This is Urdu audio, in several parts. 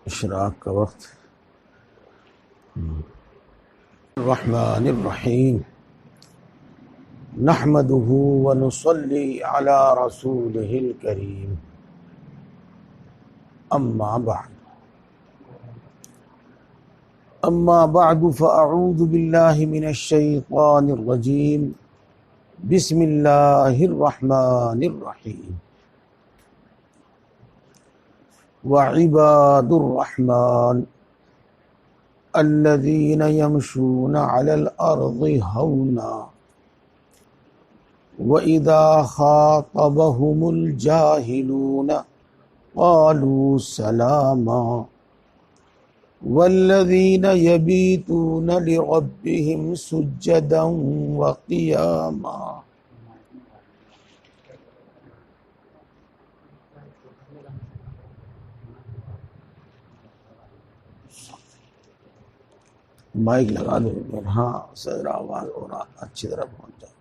اشراق کا وقت. الرحمن الرحیم نحمده ونصلی علی رسوله الکریم اما بعد فاعوذ باللہ من الشیطان الرجیم بسم اللہ الرحمن الرحیم وعباد الرحمن الذين يمشون على الأرض هونا وإذا خاطبهم الجاهلون قالوا سلاما والذين يبيتون لربهم سجدا وقياما. مائک لگا دو. ہاں صدر آواز اور اچھی طرح پہنچ جائے.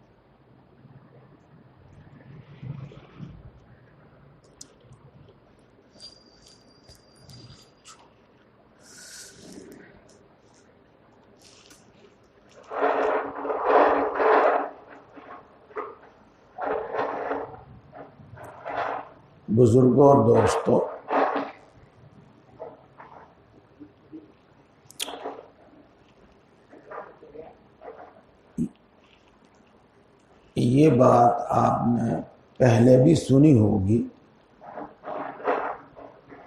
بزرگوں اور دوستوں، یہ بات آپ نے پہلے بھی سنی ہوگی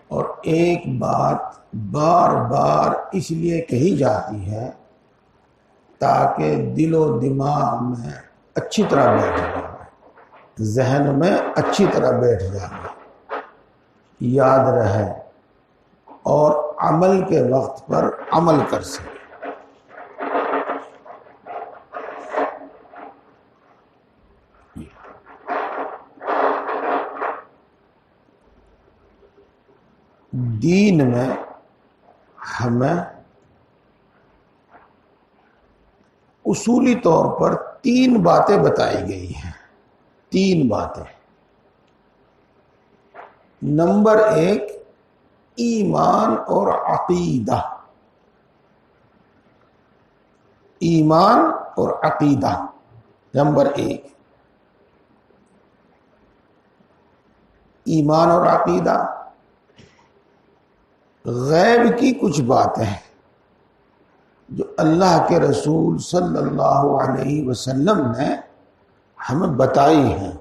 اور ایک بات بار بار اس لیے کہی جاتی ہے تاکہ دل و دماغ میں اچھی طرح بیٹھ جائے، ذہن میں اچھی طرح بیٹھ جائے، یاد رہے اور عمل کے وقت پر عمل کر سکے. دین میں ہمیں اصولی طور پر 3 باتیں بتائی گئی ہیں. 3 باتیں. نمبر 1 ایمان اور عقیدہ. ایمان اور عقیدہ نمبر 1. ایمان اور عقیدہ غیب کی کچھ باتیں ہیں جو اللہ کے رسول صلی اللہ علیہ وسلم نے ہمیں بتائی ہیں،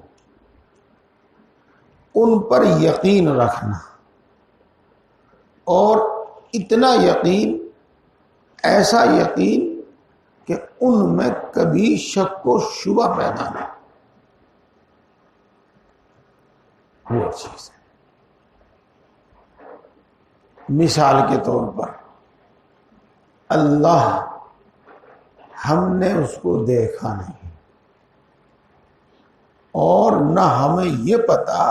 ان پر یقین رکھنا، اور اتنا یقین، ایسا یقین کہ ان میں کبھی شک و شبہ پیدا نہ ہو. وہ چیز ہے. مثال کے طور پر اللہ، ہم نے اس کو دیکھا نہیں اور نہ ہمیں یہ پتا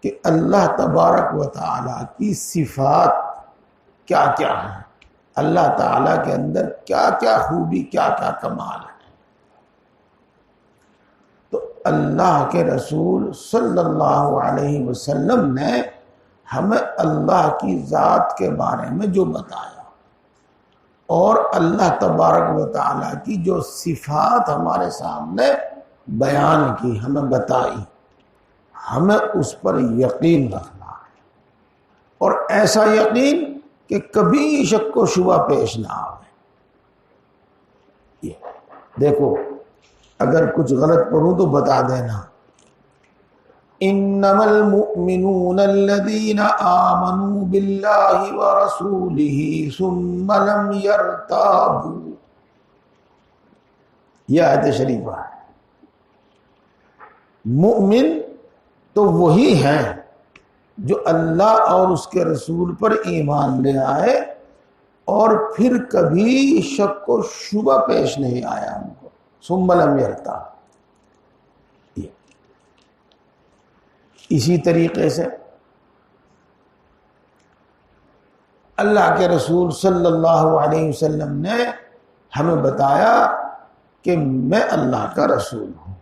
کہ اللہ تبارک و تعالیٰ کی صفات کیا کیا ہیں، اللہ تعالیٰ کے اندر کیا کیا خوبی، کیا کیا کمال ہے. تو اللہ کے رسول صلی اللہ علیہ وسلم نے ہمیں اللہ کی ذات کے بارے میں جو بتایا اور اللہ تبارک و تعالیٰ کی جو صفات ہمارے سامنے بیان کی، ہمیں بتائی، ہمیں اس پر یقین رکھنا ہے، اور ایسا یقین کہ کبھی شک و شبہ پیش نہ آئے. دیکھو، اگر کچھ غلط پڑھوں تو بتا دینا. انما المؤمنون الذين آمنوا بالله ورسوله ثم لم يرتابوا. یہ آیت شریفہ ہے. مؤمن تو وہی ہیں جو اللہ اور اس کے رسول پر ایمان لے آئے اور پھر کبھی شک و شبہ پیش نہیں آیا ان کو. ثم لم يرتابوا. اسی طریقے سے اللہ کے رسول صلی اللہ علیہ وسلم نے ہمیں بتایا کہ میں اللہ کا رسول ہوں،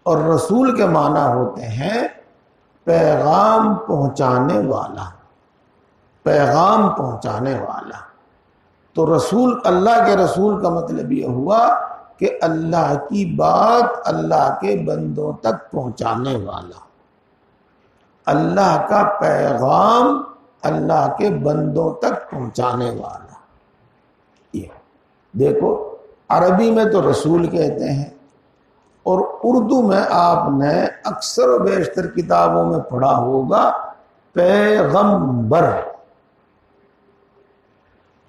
اور رسول کے معنی ہوتے ہیں پیغام پہنچانے والا. پیغام پہنچانے والا. تو رسول، اللہ کے رسول کا مطلب یہ ہوا کہ اللہ کی بات اللہ کے بندوں تک پہنچانے والا، اللہ کا پیغام اللہ کے بندوں تک پہنچانے والا. یہ دیکھو، عربی میں تو رسول کہتے ہیں، اور اردو میں آپ نے اکثر و بیشتر کتابوں میں پڑھا ہوگا پیغمبر.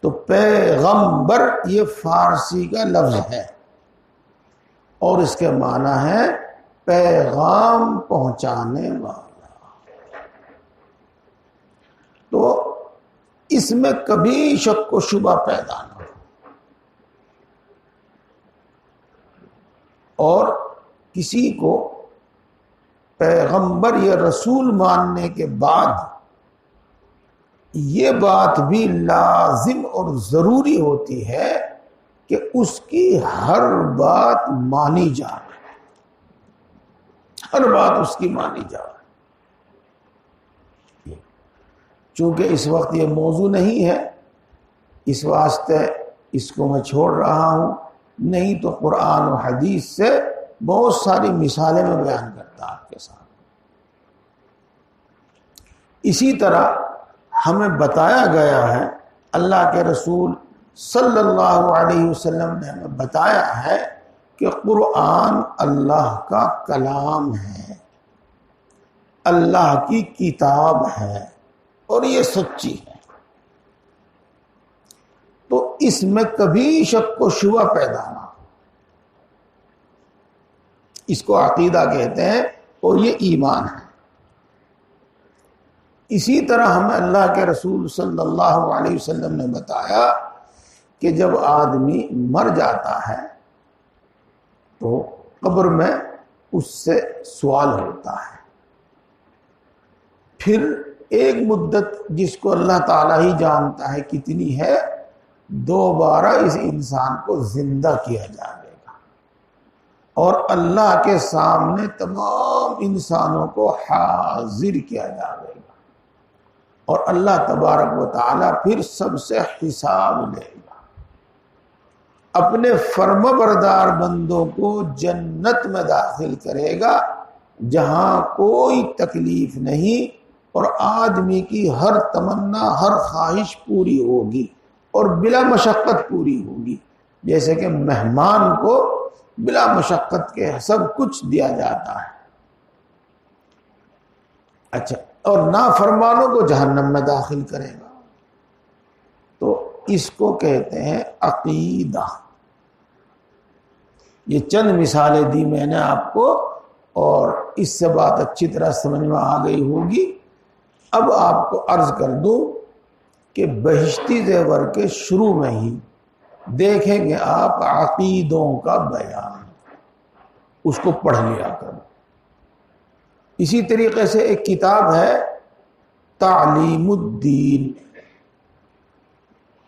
تو پیغمبر یہ فارسی کا لفظ ہے اور اس کے معنی ہے پیغام پہنچانے والا. تو اس میں کبھی شک و شبہ پیدا نہ ہو. اور کسی کو پیغمبر یا رسول ماننے کے بعد یہ بات بھی لازم اور ضروری ہوتی ہے کہ اس کی ہر بات مانی جائے، ہر بات اس کی مانی جائے. چونکہ اس وقت یہ موضوع نہیں ہے، اس واسطے اس کو میں چھوڑ رہا ہوں، نہیں تو قرآن و حدیث سے بہت ساری مثالیں میں بیان کرتا آپ کے ساتھ. اسی طرح ہمیں بتایا گیا ہے، اللہ کے رسول صلی اللہ علیہ وسلم نے ہمیں بتایا ہے کہ قرآن اللہ کا کلام ہے، اللہ کی کتاب ہے، اور یہ سچی ہے. تو اس میں کبھی شک و شبہ پیدا نہ ہو. اس کو عقیدہ کہتے ہیں اور یہ ایمان ہے. اسی طرح ہمیں اللہ کے رسول صلی اللہ علیہ وسلم نے بتایا کہ جب آدمی مر جاتا ہے تو قبر میں اس سے سوال ہوتا ہے. پھر ایک مدت جس کو اللہ تعالیٰ ہی جانتا ہے کتنی ہے، دوبارہ اس انسان کو زندہ کیا جائے گا اور اللہ کے سامنے تمام انسانوں کو حاضر کیا جائے گا، اور اللہ تبارک و تعالیٰ پھر سب سے حساب لے گا. اپنے فرما بردار بندوں کو جنت میں داخل کرے گا جہاں کوئی تکلیف نہیں، اور آدمی کی ہر تمنا، ہر خواہش پوری ہوگی اور بلا مشقت پوری ہوگی. جیسے کہ مہمان کو بلا مشقت کے سب کچھ دیا جاتا ہے. اچھا، اور نافرمانوں کو جہنم میں داخل کرے گا. تو اس کو کہتے ہیں عقیدہ. یہ چند مثالیں دی میں نے آپ کو، اور اس سے بات اچھی طرح سمجھ میں آ گئی ہوگی. اب آپ کو عرض کر دوں کہ بہشتی زیور کے شروع میں ہی دیکھیں گے آپ عقیدوں کا بیان، اس کو پڑھ لیا کرو. اسی طریقے سے ایک کتاب ہے تعلیم الدین،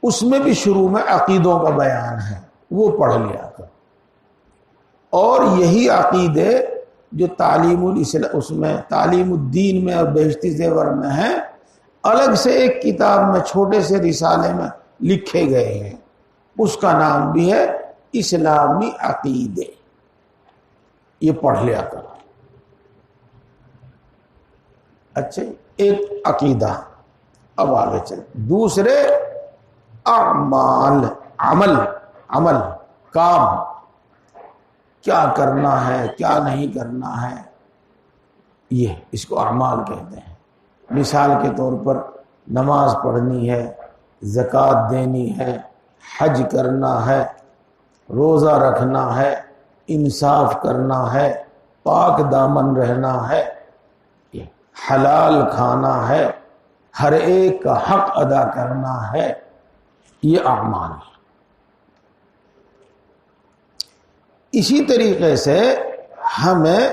اس میں بھی شروع میں عقیدوں کا بیان ہے، وہ پڑھ لیا کرو. اور یہی عقیدے جو تعلیم الاسلام، اس میں تعلیم الدین میں اور بہشتی زیور میں ہیں، الگ سے ایک کتاب میں چھوٹے سے رسالے میں لکھے گئے ہیں. اس کا نام بھی ہے اسلامی عقیدے. یہ پڑھ لیا کرو. اچھا، ایک عقیدہ. اب آگے چل. دوسرے اعمال، عمل کام، کیا کرنا ہے کیا نہیں کرنا ہے، یہ اس کو اعمال کہتے ہیں. مثال کے طور پر نماز پڑھنی ہے، زکوٰۃ دینی ہے، حج کرنا ہے، روزہ رکھنا ہے، انصاف کرنا ہے، پاک دامن رہنا ہے، حلال کھانا ہے، ہر ایک کا حق ادا کرنا ہے. یہ اعمال. اسی طریقے سے ہمیں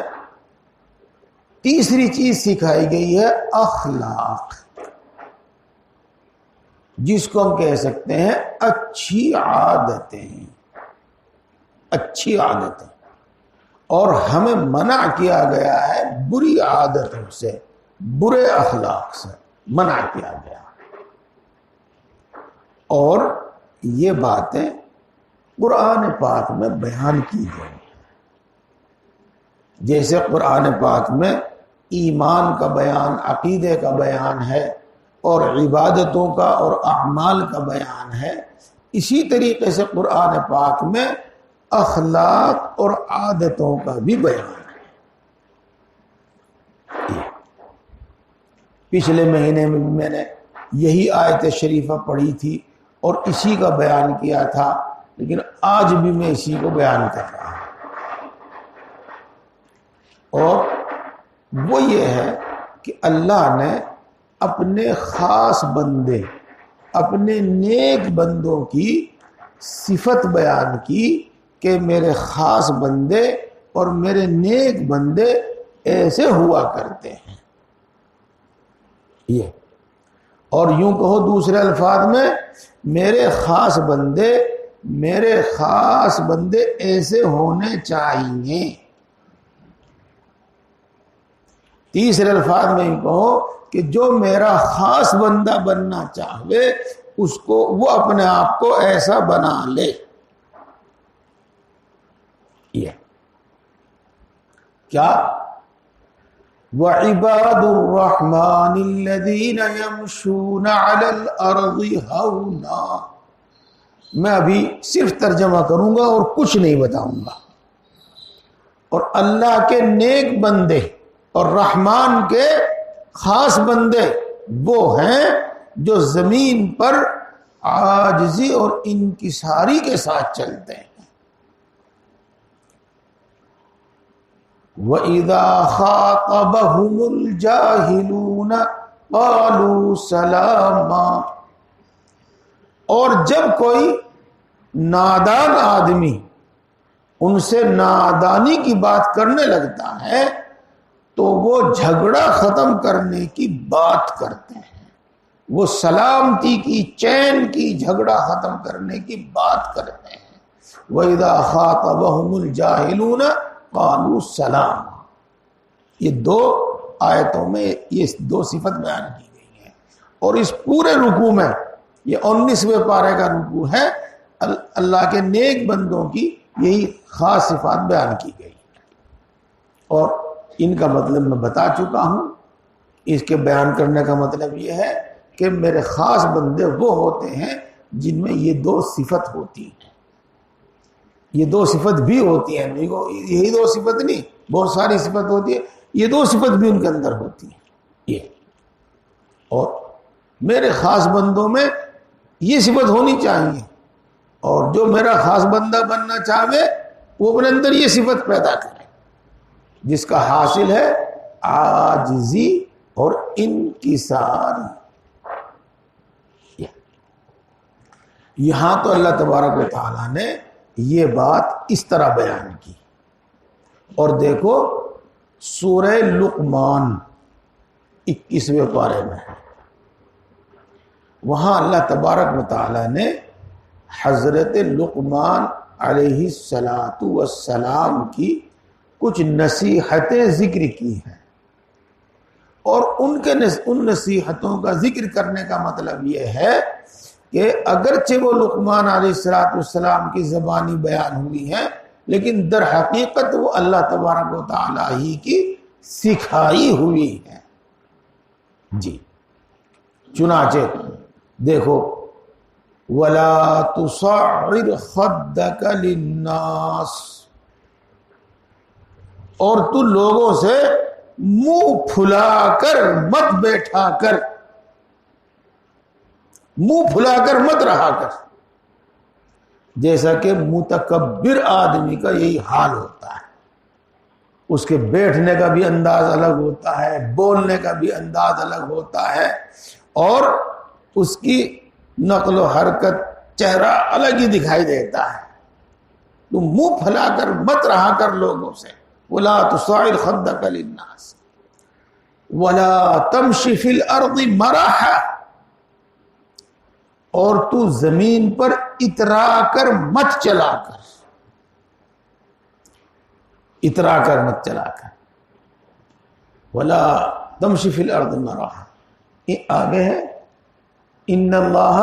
تیسری چیز سکھائی گئی ہے اخلاق، جس کو ہم کہہ سکتے ہیں اچھی عادتیں. اچھی عادتیں. اور ہمیں منع کیا گیا ہے بری عادتوں سے، برے اخلاق سے منع کیا گیا. اور یہ باتیں قرآن پاک میں بیان کی گئی، جیسے قرآن پاک میں ایمان کا بیان، عقیدے کا بیان ہے، اور عبادتوں کا اور اعمال کا بیان ہے، اسی طریقے سے قرآن پاک میں اخلاق اور عادتوں کا بھی بیان ہے۔ پچھلے مہینے میں میں نے یہی آیت شریفہ پڑھی تھی اور اسی کا بیان کیا تھا، لیکن آج بھی میں اسی کو بیان کر رہا ہوں، اور وہ یہ ہے کہ اللہ نے اپنے خاص بندے، اپنے نیک بندوں کی صفت بیان کی کہ میرے خاص بندے اور میرے نیک بندے ایسے ہوا کرتے ہیں، یہ۔ اور یوں کہو دوسرے الفاظ میں، میرے خاص بندے ایسے ہونے چاہیے۔ تیسرے الفاظ میں یوں کہو کہ جو میرا خاص بندہ بننا چاہے اس کو وہ اپنے آپ کو ایسا بنا لے، یہ کیا؟ وَعِبَادُ الرَّحْمَنِ الَّذِينَ يَمْشُونَ عَلَى الْأَرْضِ هَوْنًا۔ میں ابھی صرف ترجمہ کروں گا اور کچھ نہیں بتاؤں گا۔ اور اللہ کے نیک بندے اور رحمان کے خاص بندے وہ ہیں جو زمین پر عاجزی اور انکساری کے ساتھ چلتے ہیں۔ وَإِذَا خَاطَبَهُمُ الْجَاهِلُونَ قَالُوا سَلَامًا۔ اور جب کوئی نادان آدمی ان سے نادانی کی بات کرنے لگتا ہے تو وہ جھگڑا ختم کرنے کی بات کرتے ہیں، وہ سلامتی کی، چین کی، جھگڑا ختم کرنے کی بات کرتے ہیں۔ وَإِذَا خَاطَبَهُمُ الْجَاهِلُونَ قَالُوا سَلَامًا۔ یہ دو آیتوں میں یہ دو صفت بیان کی گئی ہیں، اور اس پورے رکوع میں، یہ 19ویں پارے کا رکوع ہے، اللہ کے نیک بندوں کی یہی خاص صفات بیان کی گئی، اور ان کا مطلب میں بتا چکا ہوں۔ اس کے بیان کرنے کا مطلب یہ ہے کہ میرے خاص بندے وہ ہوتے ہیں جن میں یہ دو صفت ہوتی ہیں، یہ دو صفت بھی ہوتی ہیں، یہی دو صفت نہیں، بہت ساری صفت ہوتی ہے، یہ دو صفت بھی ان کے اندر ہوتی ہیں، یہ۔ اور میرے خاص بندوں میں یہ صفت ہونی چاہیے، اور جو میرا خاص بندہ بننا چاہے وہ اپنے اندر یہ صفت پیدا کرے، جس کا حاصل ہے عاجزی اور انکساری۔ یہاں تو اللہ تبارک و تعالیٰ نے یہ بات اس طرح بیان کی، اور دیکھو سورہ لقمان 21ویں پارے میں ہے، وہاں اللہ تبارک و تعالیٰ نے حضرت لقمان علیہ السلام کی کچھ نصیحتیں ذکر کی ہیں، اور ان نصیحتوں کا ذکر کرنے کا مطلب یہ ہے کہ اگرچہ وہ لقمان علیہ السلام کی زبانی بیان ہوئی ہیں، لیکن در حقیقت وہ اللہ تبارک و تعالیٰ ہی کی سکھائی ہوئی ہیں، جی۔ چنانچہ دیکھو وَلَا تُصَعِّرْ خَدَّكَ لِلنَّاسِ، اور تو لوگوں سے منہ پھلا کر مت بیٹھا کر، منہ پھلا کر مت رہا کر، جیسا کہ متکبر آدمی کا یہی حال ہوتا ہے، اس کے بیٹھنے کا بھی انداز الگ ہوتا ہے، بولنے کا بھی انداز الگ ہوتا ہے، اور اس کی نقل و حرکت، چہرہ الگ ہی دکھائی دیتا ہے۔ تو منہ پھلا کر مت رہا کر لوگوں سے، وَلَا تُصَعِّرْ خَدَّكَ لِلنَّاسِ وَلَا تَمْشِ فِي الْأَرْضِ مَرَحًا، اور تو زمین پر اترا کر مت چلا کر، اترا کر مت چلا کر، وَلَا تَمْشِ فِي الْأَرْضِ مَرَحًا۔ آگے ہے ان اللہ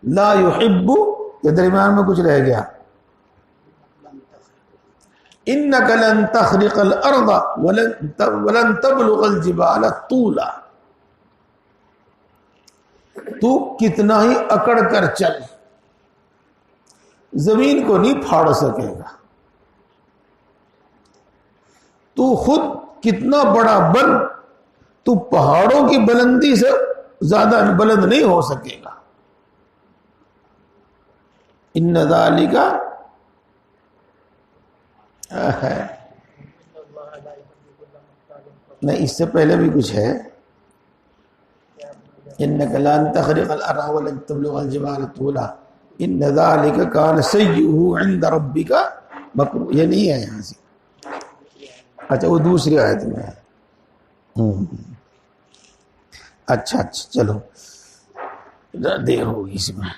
لا يحب کے درمیان میں کچھ رہ گیا. انک لن تخرق الارض ولن تبلغ الجبال طولا. تو کتنا ہی اکڑ کر چل زمین کو نہیں پھاڑ سکے گا. تو خود کتنا بڑا بن تو پہاڑوں کی بلندی سے زیادہ بلند نہیں ہو سکے گا. ان ذالک نہیں، اس سے پہلے بھی کچھ ہے. انک لن تخرق الارض ولن تبلغ الجبال طولا ان ذالک کان سیئہ عند ربک مکروہ. یہ نہیں ہے یہاں سے. اچھا وہ دوسری آیت میں ہے. اچھا چلو دیر ہوگی اس میں.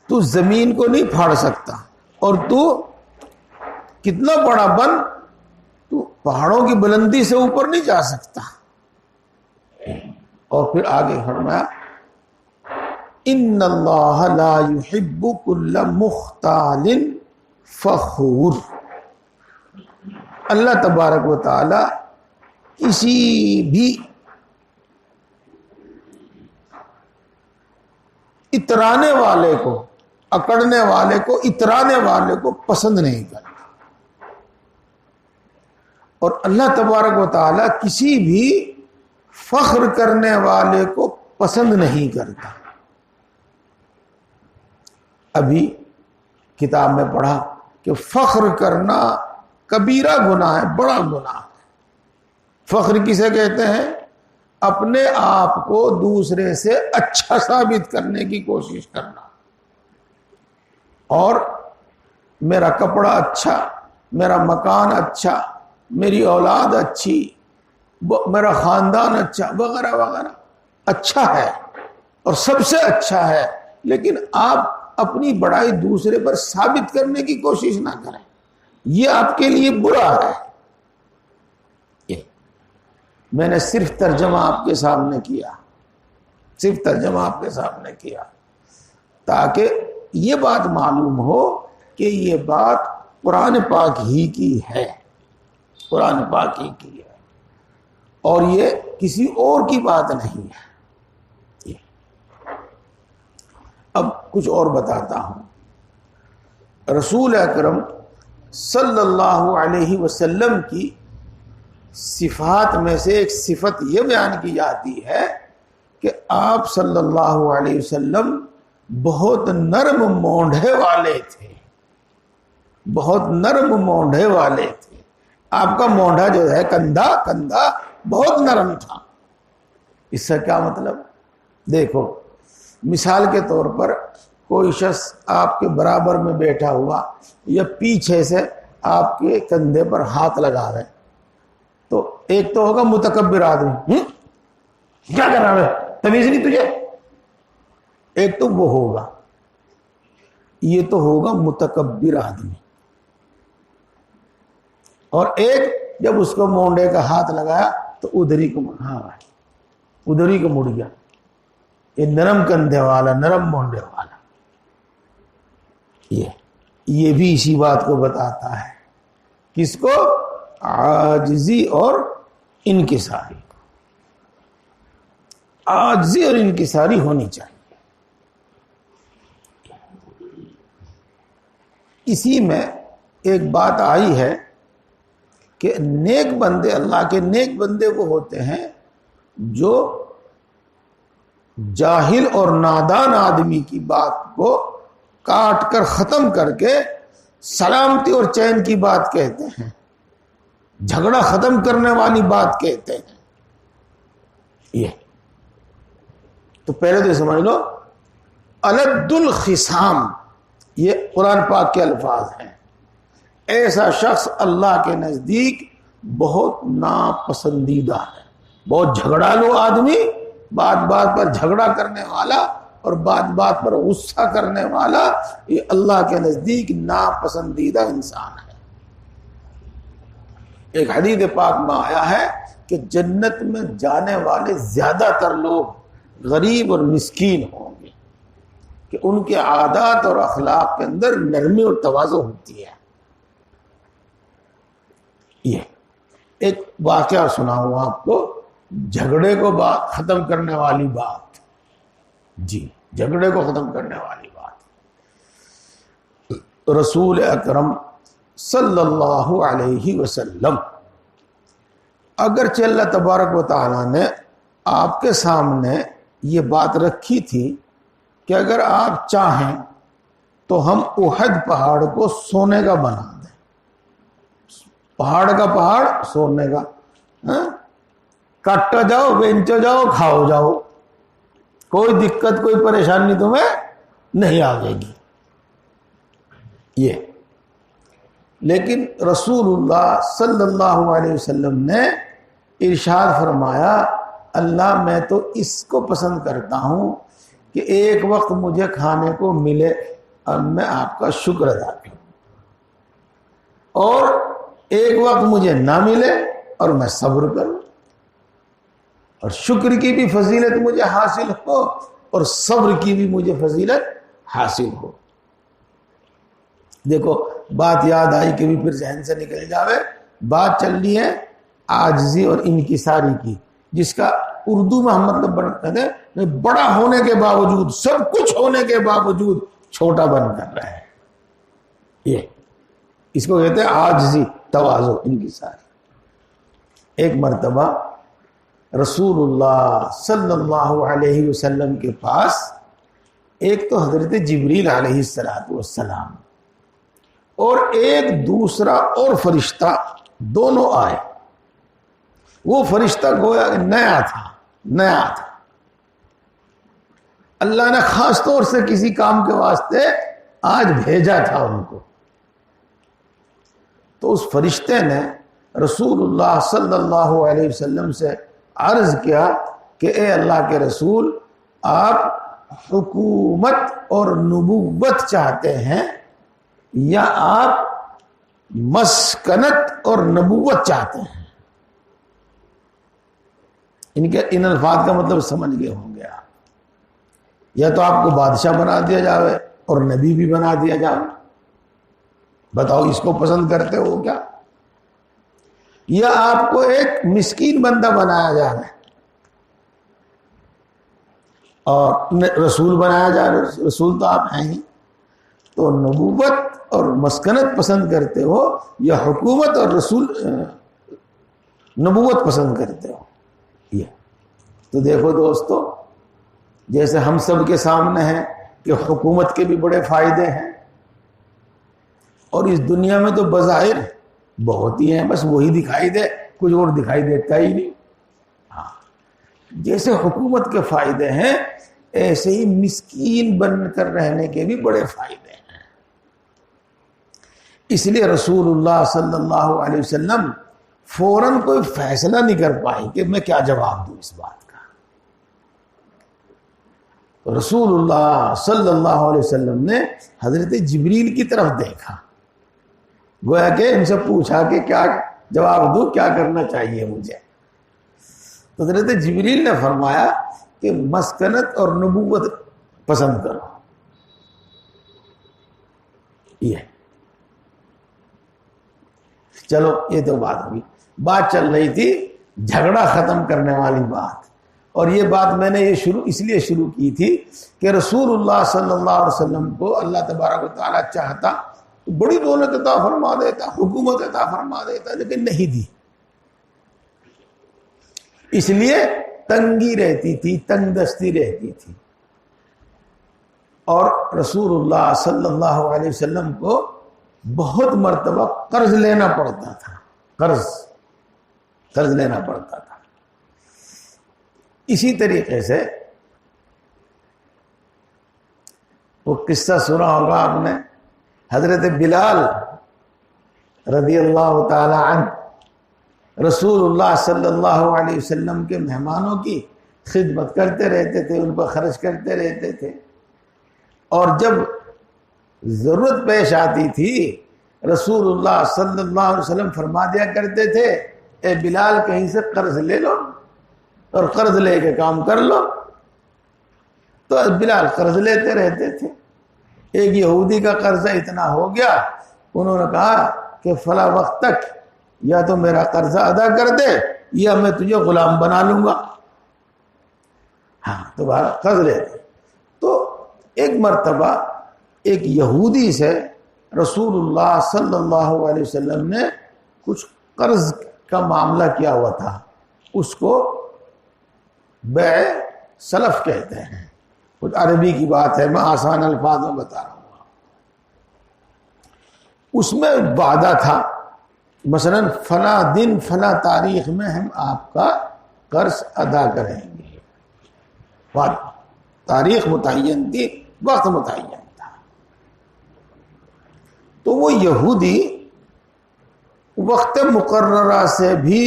تو زمین کو نہیں پھاڑ سکتا اور تو کتنا بڑا بن تو پہاڑوں کی بلندی سے اوپر نہیں جا سکتا. اور پھر آگے فرمایا ان اللہ لا يحب كل مختال فخور. اللہ تبارک و تعالی کسی بھی اترانے والے کو، اکڑنے والے کو، اترانے والے کو پسند نہیں کرتا. اور اللہ تبارک و تعالی کسی بھی فخر کرنے والے کو پسند نہیں کرتا. ابھی کتاب میں پڑھا کہ فخر کرنا کبیرہ گناہ ہے، بڑا گناہ ہے. فخر کسے کہتے ہیں؟ اپنے آپ کو دوسرے سے اچھا ثابت کرنے کی کوشش کرنا. اور میرا کپڑا اچھا، میرا مکان اچھا، میری اولاد اچھی، میرا خاندان اچھا، وغیرہ وغیرہ اچھا ہے اور سب سے اچھا ہے، لیکن آپ اپنی بڑائی دوسرے پر ثابت کرنے کی کوشش نہ کریں. یہ آپ کے لیے برا ہے. میں نے صرف ترجمہ آپ کے سامنے کیا، صرف ترجمہ آپ کے سامنے کیا تاکہ یہ بات معلوم ہو کہ یہ بات قرآن پاک ہی کی ہے، قرآن پاک ہی کی ہے اور یہ کسی اور کی بات نہیں ہے. اب کچھ اور بتاتا ہوں. رسول اکرم صلی اللہ علیہ وسلم کی صفات میں سے ایک صفت یہ بیان کی جاتی ہے کہ آپ صلی اللہ علیہ وسلم بہت نرم مونڈھے والے تھے، بہت نرم مونڈھے والے تھے. آپ کا مونڈھا جو ہے کندھا بہت نرم تھا. اس سے کیا مطلب؟ دیکھو مثال کے طور پر کوئی شخص آپ کے برابر میں بیٹھا ہوا یا پیچھے سے آپ کے کندھے پر ہاتھ لگا رہے تو ایک تو ہوگا متکبر آدمی، کیا کر رہا ہے، تمیز نہیں تجھے. ایک تو وہ ہوگا، یہ تو ہوگا متکبر آدمی. اور ایک جب اس کو مونڈے کا ہاتھ لگایا تو ادھری کو مڑ گیا. یہ نرم کندھے والا، نرم مونڈے والا. یہ بھی اسی بات کو بتاتا ہے. کس کو؟ عاجزی اور انکساری. عاجزی اور انکساری ہونی چاہیے. اسی میں ایک بات آئی ہے کہ نیک بندے، اللہ کے نیک بندے وہ ہوتے ہیں جو جاہل اور نادان آدمی کی بات کو کاٹ کر ختم کر کے سلامتی اور چین کی بات کہتے ہیں، جھگڑا ختم کرنے والی بات کہتے ہیں. یہ تو پہلے تو سمجھ لو الد الخصام، یہ قرآن پاک کے الفاظ ہیں. ایسا شخص اللہ کے نزدیک بہت ناپسندیدہ ہے. بہت جھگڑالو آدمی، بات بات پر جھگڑا کرنے والا اور بات بات پر غصہ کرنے والا، یہ اللہ کے نزدیک ناپسندیدہ انسان ہے. ایک حدیث پاک میں آیا ہے کہ جنت میں جانے والے زیادہ تر لوگ غریب اور مسکین ہوں گے. کہ ان کے عادات اور اخلاق کے اندر نرمی اور تواضع ہوتی ہے. یہ ایک واقعہ سناؤں آپ کو، جھگڑے کو ختم کرنے والی بات. جی، جھگڑے کو ختم کرنے والی بات. رسول اکرم صلی اللہ علیہ وسلم، اگرچہ اللہ تبارک و تعالیٰ نے آپ کے سامنے یہ بات رکھی تھی کہ اگر آپ چاہیں تو ہم احد پہاڑ کو سونے کا بنا دیں، پہاڑ کا پہاڑ سونے کا، کٹا جاؤ، بینچو جاؤ، کھاؤ جاؤ، کوئی دقت کوئی پریشانی تمہیں نہیں آئے گی. یہ لیکن رسول اللہ صلی اللہ علیہ وسلم نے ارشاد فرمایا، اللہ میں تو اس کو پسند کرتا ہوں کہ ایک وقت مجھے کھانے کو ملے اور میں آپ کا شکر ادا کروں، اور ایک وقت مجھے نہ ملے اور میں صبر کروں، اور شکر کی بھی فضیلت مجھے حاصل ہو اور صبر کی بھی مجھے فضیلت حاصل ہو. دیکھو بات یاد آئی کہ بھی پھر ذہن سے نکل جاوے. بات چل رہی ہے عاجزی اور انکساری کی، جس کا اردو میں ہم مطلب کہتے ہیں بڑا ہونے کے باوجود، سب کچھ ہونے کے باوجود چھوٹا بن کر رہے ہیں. یہ اس کو کہتے ہیں عاجزی، تواضع، انکساری. ایک مرتبہ رسول اللہ صلی اللہ علیہ وسلم کے پاس ایک تو حضرت جبریل علیہ السلام اور ایک دوسرا اور فرشتہ دونوں آئے. وہ فرشتہ گویا نیا تھا. اللہ نے خاص طور سے کسی کام کے واسطے آج بھیجا تھا ان کو. تو اس فرشتے نے رسول اللہ صلی اللہ علیہ وسلم سے عرض کیا کہ اے اللہ کے رسول، آپ حکومت اور نبوت چاہتے ہیں یا آپ مسکنت اور نبوت چاہتے ہیں؟ ان الفاظ کا مطلب سمجھ گئے ہوں گے آپ. یا تو آپ کو بادشاہ بنا دیا جاوے اور نبی بھی بنا دیا جاوے، بتاؤ اس کو پسند کرتے ہو کیا؟ یا آپ کو ایک مسکین بندہ بنایا جائے اور رسول بنایا جائے، رسول تو آپ ہیں ہی. تو نبوت اور مسکنت پسند کرتے ہو یا حکومت اور رسول نبوت پسند کرتے ہو؟ یہ تو دیکھو دوستو، جیسے ہم سب کے سامنے ہے کہ حکومت کے بھی بڑے فائدے ہیں، اور اس دنیا میں تو بظاہر بہت ہی ہیں، بس وہی دکھائی دے، کچھ اور دکھائی دیتا ہی نہیں. ہاں، جیسے حکومت کے فائدے ہیں ایسے ہی مسکین بن کر رہنے کے بھی بڑے فائدے ہیں. اس لیے رسول اللہ صلی اللہ علیہ وسلم فوراً کوئی فیصلہ نہیں کر پائی کہ میں کیا جواب دوں اس بات کا. رسول اللہ صلی اللہ علیہ وسلم نے حضرت جبریل کی طرف دیکھا، گویا کہ ان سے پوچھا کہ کیا جواب دوں، کیا کرنا چاہیے مجھے. تو حضرت جبریل نے فرمایا کہ مسکنت اور نبوت پسند کرو. یہ چلو، یہ تو بات ہوئی. بات چل رہی تھی جھگڑا ختم کرنے والی بات، اور یہ بات میں نے یہ اس لیے شروع کی تھی کہ رسول اللہ صلی اللہ علیہ وسلم کو اللہ تبارک و تعالیٰ چاہتا تو بڑی دولت عطا فرما دیتا، حکومت عطا فرما دیتا، لیکن نہیں دی. اس لیے تنگی رہتی تھی، تنگ دستی رہتی تھی. اور رسول اللہ صلی اللہ علیہ وسلم کو بہت مرتبہ قرض لینا پڑتا تھا، قرض لینا پڑتا تھا. اسی طریقے سے وہ قصہ سنا ہوگا آپ نے، حضرت بلال رضی اللہ تعالی عنہ رسول اللہ صلی اللہ علیہ وسلم کے مہمانوں کی خدمت کرتے رہتے تھے، ان پر خرچ کرتے رہتے تھے. اور جب ضرورت پیش آتی تھی رسول اللہ صلی اللہ علیہ وسلم فرما دیا کرتے تھے اے بلال کہیں سے قرض لے لو اور قرض لے کے کام کر لو. تو بلال قرض لیتے رہتے تھے. ایک یہودی کا قرضہ اتنا ہو گیا، انہوں نے کہا کہ فلاں وقت تک یا تو میرا قرضہ ادا کر دے یا میں تجھے غلام بنا لوں گا. ہاں دوبارہ قرض لیتے. تو ایک مرتبہ ایک یہودی سے رسول اللہ صلی اللہ علیہ وسلم نے کچھ قرض کا معاملہ کیا ہوا تھا، اس کو بیع سلف کہتے ہیں. کچھ عربی کی بات ہے، میں آسان الفاظ میں بتا رہا ہوں. اس میں وعدہ تھا مثلا فلاں دن فلاں تاریخ میں ہم آپ کا قرض ادا کریں گے. تاریخ متعین تھی، وقت متعین تھا. تو وہ یہودی وقت مقررہ سے بھی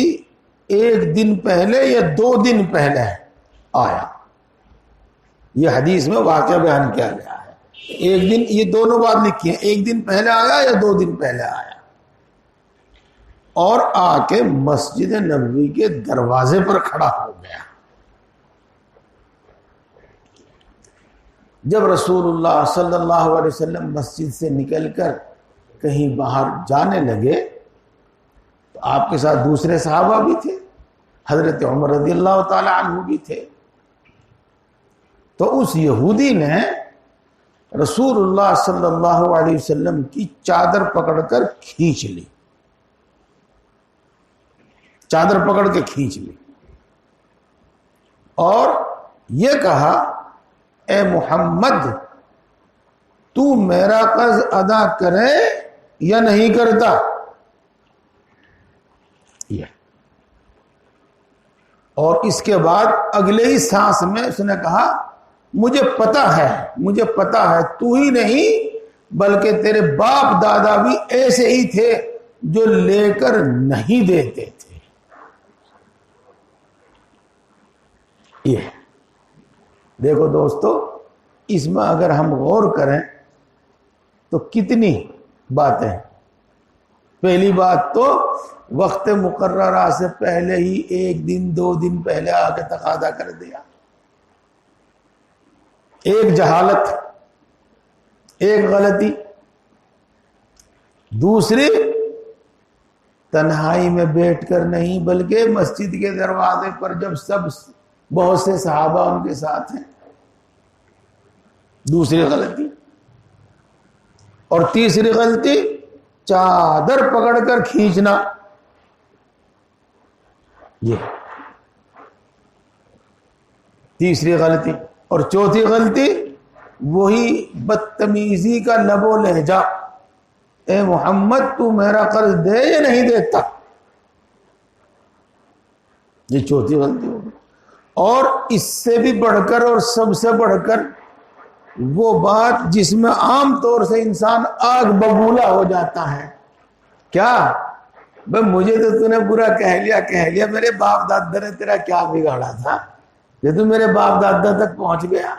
ایک دن پہلے یا 2 دن پہلے آیا. یہ حدیث میں واقعہ بیان کیا گیا ہے. ایک دن، یہ دونوں بات لکھی ہیں، ایک دن پہلے آیا یا 2 دن پہلے آیا، اور آ کے مسجد نبوی کے دروازے پر کھڑا ہو گیا. جب رسول اللہ صلی اللہ علیہ وسلم مسجد سے نکل کر کہیں باہر جانے لگے تو آپ کے ساتھ دوسرے صحابہ بھی تھے، حضرت عمر رضی اللہ تعالی عنہ بھی تھے. تو اس یہودی نے رسول اللہ صلی اللہ علیہ وسلم کی چادر پکڑ کر کھینچ لی، چادر پکڑ کے کھینچ لی اور یہ کہا اے محمد تو میرا قرض ادا کرے یا نہیں کرتا. اور اس کے بعد اگلے ہی سانس میں اس نے کہا مجھے پتا ہے تو ہی نہیں بلکہ تیرے باپ دادا بھی ایسے ہی تھے جو لے کر نہیں دیتے تھے. یہ دیکھو دوستو، اس میں اگر ہم غور کریں تو کتنی باتیں. پہلی بات تو وقت مقررہ سے پہلے ہی 1 دن 2 دن پہلے آ کے تقاضا کر دیا. ایک جہالت، ایک غلطی. دوسری تنہائی میں بیٹھ کر نہیں بلکہ مسجد کے دروازے پر جب بہت سے صحابہ ان کے ساتھ ہیں، دوسری غلطی. اور تیسری غلطی چادر پکڑ کر کھینچنا. یہ تیسری غلطی. اور چوتھی غلطی وہی بدتمیزی کا لب و لہجہ، اے محمد تو میرا قرض دے یا نہیں دیتا. یہ چوتھی غلطی ہوگی. اور اس سے بھی بڑھ کر اور سب سے بڑھ کر وہ بات جس میں عام طور سے انسان آگ ببولا ہو جاتا ہے. کیا بھئی مجھے تو نے برا کہہ لیا، میرے باپ دادا نے تیرا کیا بگاڑا تھا کہ تو میرے باپ دادا تک پہنچ گیا.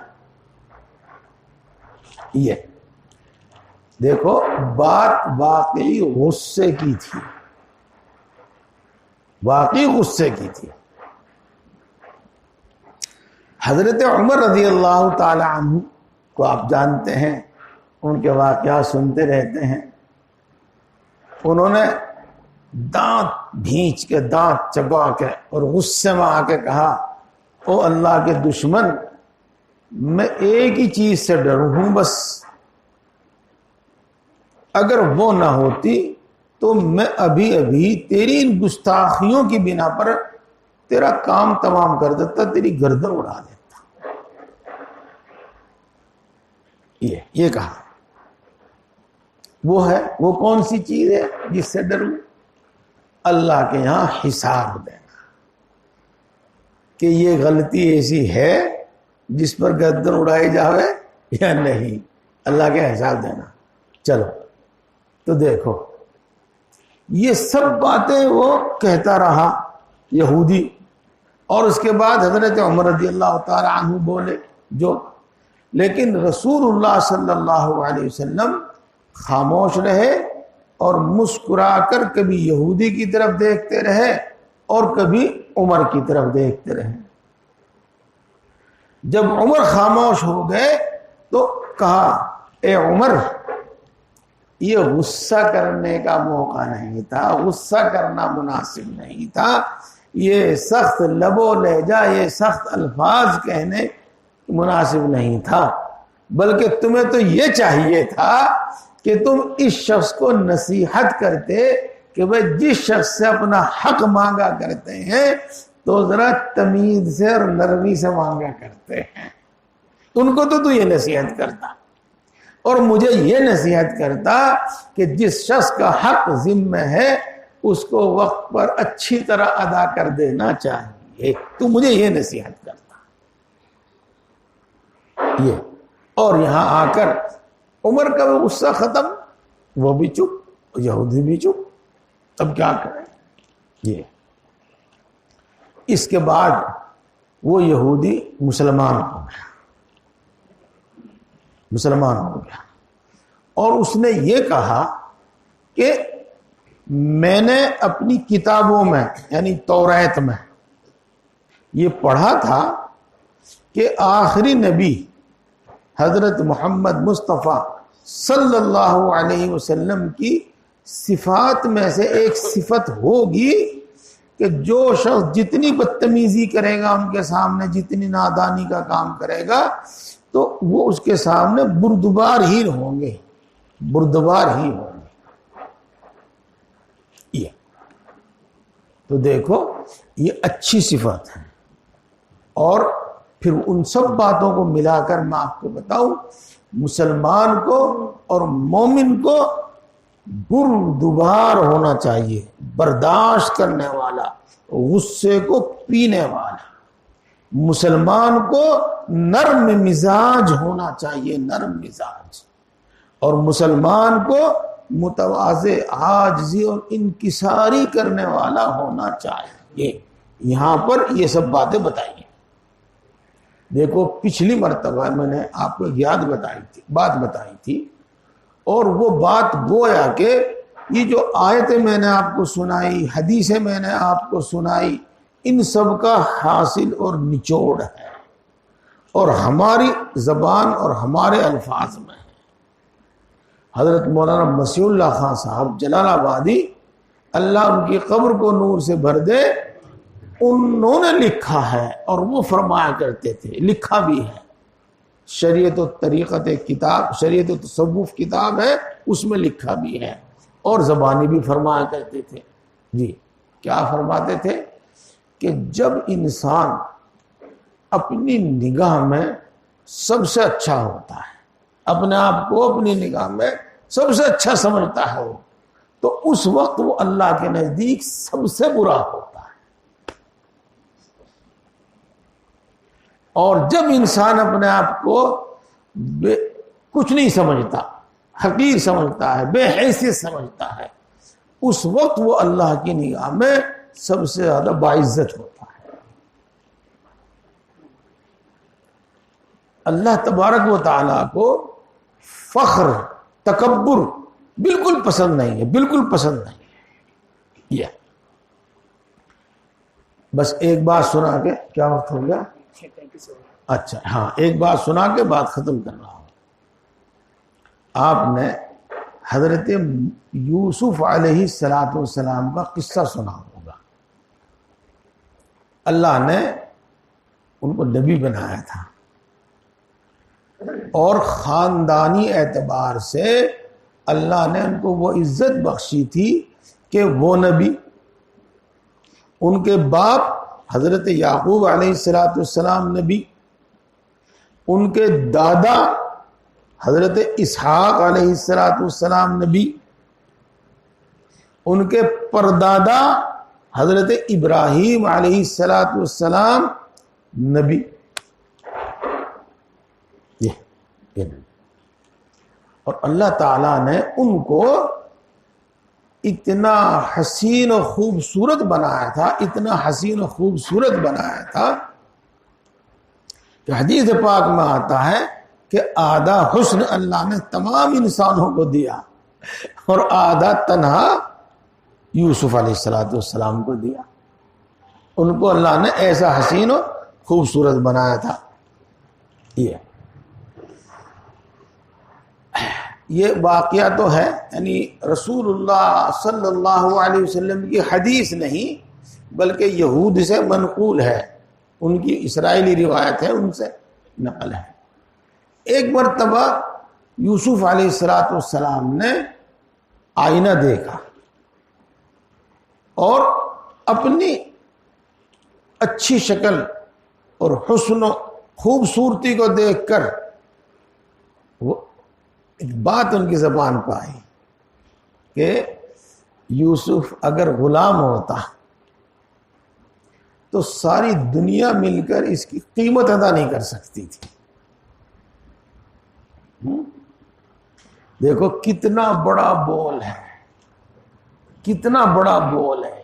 یہ دیکھو بات واقعی غصے کی تھی، واقعی غصے کی تھی. حضرت عمر رضی اللہ تعالی عنہ کو آپ جانتے ہیں، ان کے واقعات سنتے رہتے ہیں. انہوں نے دانت بھینچ کے، دانت چبا کے اور غصے میں آ کے کہا او اللہ کے دشمن، میں ایک ہی چیز سے ڈروں ہوں بس، اگر وہ نہ ہوتی تو میں ابھی تیری ان گستاخیوں کی بنا پر تیرا کام تمام کر دیتا، تیری گردن اڑا دیتا. یہ کہا. وہ کون سی چیز ہے جس سے ڈروں؟ اللہ کے یہاں حساب دینا، کہ یہ غلطی ایسی ہے جس پر گردن اڑائی جاوے یا نہیں. اللہ کے حساب دینا. چلو تو دیکھو یہ سب باتیں وہ کہتا رہا یہودی، اور اس کے بعد حضرت عمر رضی اللہ تعالی عنہ بولے جو، لیکن رسول اللہ صلی اللہ علیہ وسلم خاموش رہے اور مسکرا کر کبھی یہودی کی طرف دیکھتے رہے اور کبھی عمر کی طرف دیکھتے رہے. جب عمر خاموش ہو گئے تو کہا اے عمر یہ غصہ کرنے کا موقع نہیں تھا، غصہ کرنا مناسب نہیں تھا، یہ سخت لب و لہجہ، یہ سخت الفاظ کہنے مناسب نہیں تھا، بلکہ تمہیں تو یہ چاہیے تھا کہ تم اس شخص کو نصیحت کرتے کہ بھئی جس شخص سے اپنا حق مانگا کرتے ہیں تو ذرا تمیز سے اور نرمی سے مانگا کرتے ہیں، ان کو تو یہ نصیحت کرتا اور مجھے یہ نصیحت کرتا کہ جس شخص کا حق ذمہ ہے اس کو وقت پر اچھی طرح ادا کر دینا چاہیے، تو مجھے یہ نصیحت کرتا یہ۔ اور یہاں آ کر عمر کا وہ غصہ ختم، وہ بھی چپ، یہودی بھی چپ، اب کیا کریں یہ۔ اس کے بعد وہ یہودی مسلمان ہو گیا، مسلمان ہو گیا، اور اس نے یہ کہا کہ میں نے اپنی کتابوں میں یعنی توریت میں یہ پڑھا تھا کہ آخری نبی حضرت محمد مصطفیٰ صلی اللہ علیہ وسلم کی صفات میں سے ایک صفت ہوگی کہ جو شخص جتنی بدتمیزی کرے گا ان کے سامنے، جتنی نادانی کا کام کرے گا تو وہ اس کے سامنے بردبار ہی ہوں گے، بردبار ہی ہوں گے۔ یہ تو دیکھو یہ اچھی صفت ہے، اور پھر ان سب باتوں کو ملا کر میں آپ کو بتاؤں، مسلمان کو اور مومن کو بردبار ہونا چاہیے، برداشت کرنے والا، غصے کو پینے والا۔ مسلمان کو نرم مزاج ہونا چاہیے، نرم مزاج، اور مسلمان کو متواضع، عاجزی اور انکساری کرنے والا ہونا چاہیے۔ یہاں پر یہ سب باتیں بتائی ہیں۔ دیکھو پچھلی مرتبہ میں نے آپ کو بات بتائی تھی، اور وہ بات گویا کہ یہ جو آیتیں میں نے آپ کو سنائی، حدیثیں میں نے آپ کو سنائی، ان سب کا حاصل اور نچوڑ ہے، اور ہماری زبان اور ہمارے الفاظ میں ہے۔ حضرت مولانا مسیح اللہ خان صاحب جلال آبادی، اللہ ان کی قبر کو نور سے بھر دے، انہوں نے لکھا ہے، اور وہ فرمایا کرتے تھے، لکھا بھی ہے، شریعت و طریقت کتاب، شریعت و تصوف کتاب ہے، اس میں لکھا بھی ہے، اور زبانی بھی فرمایا کرتے تھے۔ جی کیا فرماتے تھے کہ جب انسان اپنی نگاہ میں سب سے اچھا ہوتا ہے، اپنے آپ کو اپنی نگاہ میں سب سے اچھا سمجھتا ہے تو اس وقت وہ اللہ کے نزدیک سب سے برا ہوتا ہے، اور جب انسان اپنے آپ کو کچھ نہیں سمجھتا، حقیر سمجھتا ہے، بے حیثیت سمجھتا ہے، اس وقت وہ اللہ کی نگاہ میں سب سے زیادہ باعزت ہوتا ہے۔ اللہ تبارک و تعالیٰ کو فخر، تکبر بالکل پسند نہیں ہے، بالکل پسند نہیں ہے۔ یہ بس ایک بات سنا کے، کیا وقت ہو گیا؟ اچھا ہاں، ایک بات سنا کے بات ختم کر رہا ہوں۔ آپ نے حضرت یوسف علیہ السلام کا قصہ سنا ہوگا۔ اللہ نے ان کو نبی بنایا تھا، اور خاندانی اعتبار سے اللہ نے ان کو وہ عزت بخشی تھی کہ وہ نبی، ان کے باپ حضرت یعقوب علیہ السلام نبی، ان کے دادا حضرت اسحاق علیہ السلام نبی، ان کے پردادا حضرت ابراہیم علیہ السلام نبی۔ یہ اور اللہ تعالیٰ نے ان کو اتنا حسین و خوبصورت بنایا تھا، اتنا حسین و خوبصورت بنایا تھا کہ حدیث پاک میں آتا ہے کہ آدھا حسن اللہ نے تمام انسانوں کو دیا، اور آدھا تنہا یوسف علیہ السلام کو دیا۔ ان کو اللہ نے ایسا حسین و خوبصورت بنایا تھا۔ یہ واقعہ تو ہے، یعنی رسول اللہ صلی اللہ علیہ وسلم کی حدیث نہیں بلکہ یہود سے منقول ہے، ان کی اسرائیلی روایت ہے، ان سے نقل ہے۔ ایک مرتبہ یوسف علیہ السلام نے آئینہ دیکھا اور اپنی اچھی شکل اور حسن و خوبصورتی کو دیکھ کر وہ ایک بات ان کی زبان پہ آئی کہ یوسف اگر غلام ہوتا تو ساری دنیا مل کر اس کی قیمت ادا نہیں کر سکتی تھی۔ دیکھو کتنا بڑا بول ہے، کتنا بڑا بول ہے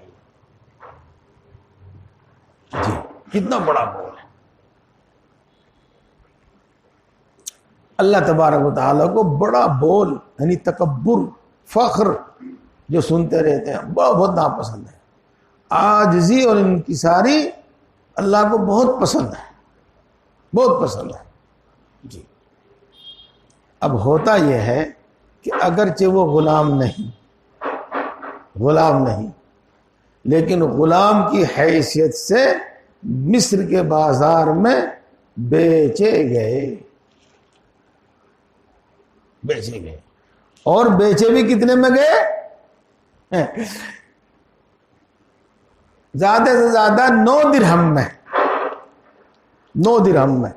جی، کتنا بڑا بول ہے۔ اللہ تبارک و تعالیٰ کو بڑا بول یعنی تکبر، فخر جو سنتے رہتے ہیں بہت ناپسند ہے۔ عاجزی اور انکساری اللہ کو بہت پسند ہے، بہت پسند ہے جی۔ اب ہوتا یہ ہے کہ اگرچہ وہ غلام نہیں لیکن غلام کی حیثیت سے مصر کے بازار میں بیچے گئے اور بیچے بھی کتنے میں گئے؟ زیادہ سے زیادہ 9 درہم میں، 9 درہم میں،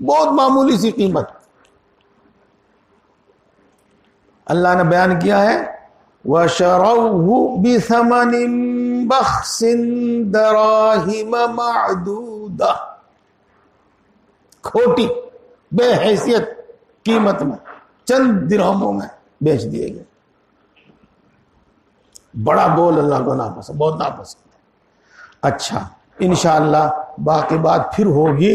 بہت معمولی سی قیمت۔ اللہ نے بیان کیا ہے وَشَرَوْهُ بِثَمَنٍ بَخْسٍ دَرَاهِمَ مَعْدُودَةٍ، کھوٹی بے حیثیت قیمت میں چند درہموں میں بیچ دیے گئے۔ بڑا بول اللہ کو ناپسند، بہت ناپسند ہے۔ اچھا انشاءاللہ باقی بات پھر ہوگی،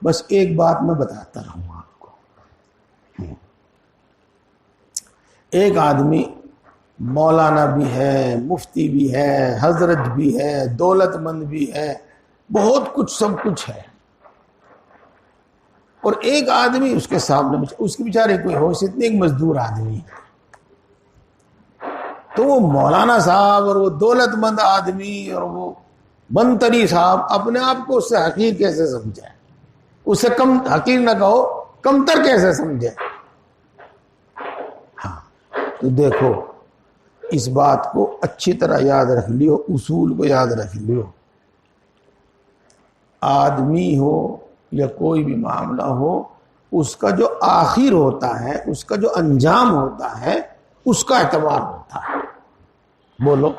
بس ایک بات میں بتاتا رہوں آپ کو۔ ایک آدمی مولانا بھی ہے، مفتی بھی ہے، حضرت بھی ہے، دولت مند بھی ہے، بہت کچھ سب کچھ ہے، اور ایک آدمی اس کے سامنے، اس کی بیچارے کوئی حیثیت نہیں، ایک مزدور آدمی ہے۔ تو وہ مولانا صاحب اور وہ دولت مند آدمی اور وہ منتری صاحب اپنے آپ کو اس سے حقیر کیسے سمجھے، اس سے کم حقیر نہ کہو، کمتر کیسے سمجھے؟ ہاں تو دیکھو اس بات کو اچھی طرح یاد رکھ لیو، اصول کو یاد رکھ لیو۔ آدمی ہو یا کوئی بھی معاملہ ہو، اس کا جو آخر ہوتا ہے، اس کا جو انجام ہوتا ہے، اس کا اعتبار ہوتا ہے۔ بولو،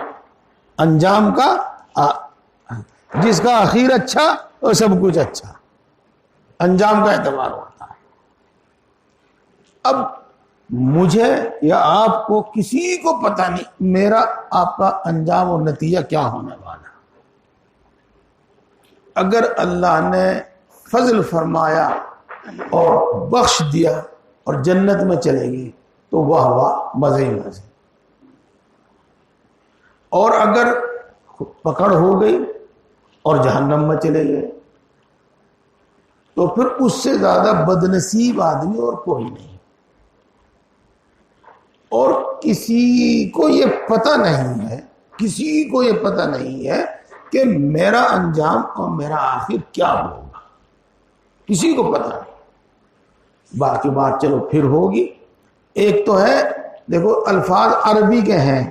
انجام کا، جس کا آخر اچھا اور سب کچھ اچھا، انجام کا اعتبار ہوتا ہے۔ اب مجھے یا آپ کو کسی کو پتہ نہیں میرا آپ کا انجام اور نتیجہ کیا ہونے والا۔ اگر اللہ نے فضل فرمایا اور بخش دیا اور جنت میں چلے گی تو واہ واہ، مزے ہی مزے، اور اگر پکڑ ہو گئی اور جہنم میں چلے گئے تو پھر اس سے زیادہ بدنصیب آدمی اور کوئی نہیں۔ اور کسی کو یہ پتہ نہیں ہے، کسی کو یہ پتہ نہیں ہے کہ میرا انجام اور میرا آخر کیا ہوگا، کسی کو پتہ نہیں۔ باقی بات چلو پھر ہوگی۔ ایک تو ہے، دیکھو الفاظ عربی کے ہیں،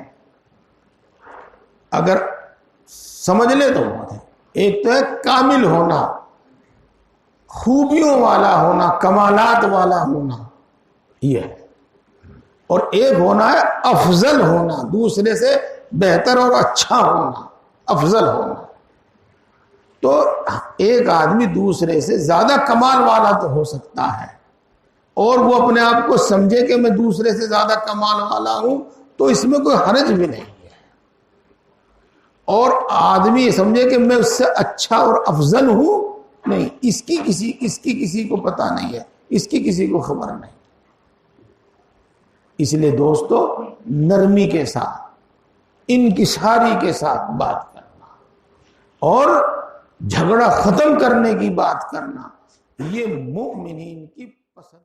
اگر سمجھ لے تو بات ہے۔ ایک تو ہے کامل ہونا، خوبیوں والا ہونا، کمالات والا ہونا، یہ ہے۔ اور ایک ہونا ہے افضل ہونا، دوسرے سے بہتر اور اچھا ہونا، افضل ہونا۔ تو ایک آدمی دوسرے سے زیادہ کمال والا تو ہو سکتا ہے، اور وہ اپنے آپ کو سمجھے کہ میں دوسرے سے زیادہ کمال والا ہوں، تو اس میں کوئی حرج بھی نہیں ہے۔ اور آدمی سمجھے کہ میں اس سے اچھا اور افضل ہوں، نہیں، اس کی کسی کو پتہ نہیں ہے، اس کی کسی کو خبر نہیں۔ اس لیے دوستو، نرمی کے ساتھ، انکساری کے ساتھ بات کرنا اور جھگڑا ختم کرنے کی بات کرنا، یہ مومنین کی پسند